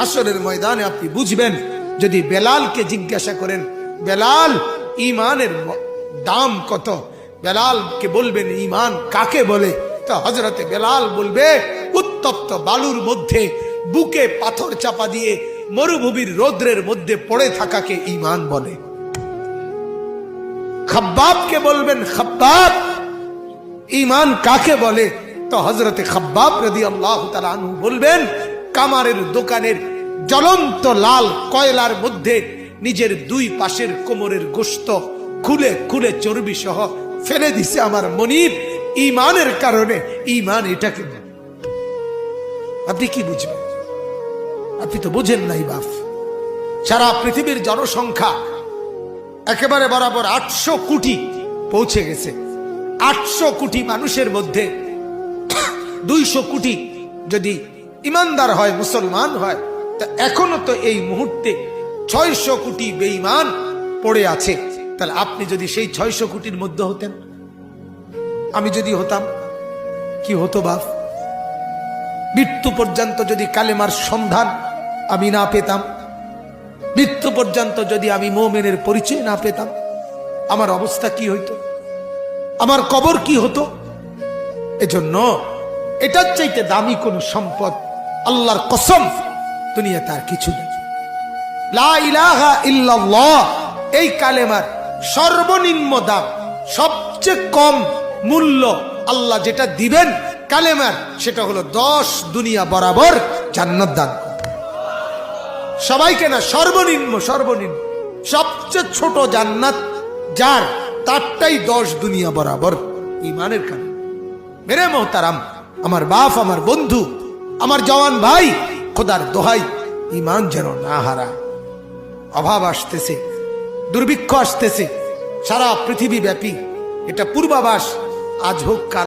হাসরের ময়দানে আপনি বুঝবেন। যদি বেলালকে জিজ্ঞাসা করেন, বেলাল ঈমানের দাম কত, বেলালকে বলবেন ঈমান কাকে বলে, তো হযরতে বেলাল বলবে উত্তপ্ত বালুর মধ্যে বুকে পাথর চাপা দিয়ে মরুভূমির রৌদ্রের মধ্যে পড়ে থাকাকে ঈমান বলে। খাব্বাবকে বলবেন, খাব্বাব ঈমান কাকে বলে, তো হযরতে খাব্বাব রাদিয়াল্লাহু তাআলা আনহু বলবেন কামারের দোকানের জ্বলন্ত লাল কয়লার মধ্যে নিজের দুই পাশের কোমরের গোশত খুলে খুলে চর্বি সহ ফেলে দিছে আমার মনিব ঈমানের কারণে। ঈমান এটাকে বলে। আপনি কি বুঝবেন? আপনি তো বুঝেন নাই বাপ। সারা পৃথিবীর জনসংখ্যা একেবারে বরাবর 800 কোটি পৌঁছে গেছে। 800 কোটি মানুষের মধ্যে 200 কোটি যদি ইমানদার হয়, মুসলমান হয়, তা এখনো তো এই মুহূর্তে 600 কোটি বেঈমান পড়ে আছে। তাহলে আপনি যদি সেই 600 কোটির মধ্যে হতেন, আমি যদি হতাম, কি হতো বাপ? মৃত্যু পর্যন্ত যদি কালেমার সন্ধান আমি না পেতাম, মৃত্যু পর্যন্ত যদি আমি মুমিনের পরিচয় না পেতাম, আমার অবস্থা কি হইতো? আমার কবর কি হতো? এজন্য এটার চাইতে দামি কোন সম্পদ আল্লাহর কসম দুনিয়াতে আর কিছু নেই। লা ইলাহা ইল্লাল্লাহ এই কালেমার সর্বনিম্ন দাম, সবচেয়ে কম মূল্য আল্লাহ যেটা দিবেন কালেমার, সেটা হলো 10 দুনিয়া বরাবর জান্নাত দান। সবাইকে না, সর্বনিম্ন সর্বনিম্ন সবচেয়ে ছোট জান্নাত যার, তারটাই 10 দুনিয়া বরাবর ঈমানের কারণে। মেরে মোহতারাম, আমার বাপ, আমার বন্ধু, আমার জওয়ান ভাই, খোদার দোহাই ঈমান যেন না হারায়। অভাব আসতেছে, দুর্ভিক্ষ আসতেছে সারা পৃথিবী ব্যাপী, এটা পূর্বাভাস। আজ হোক কাল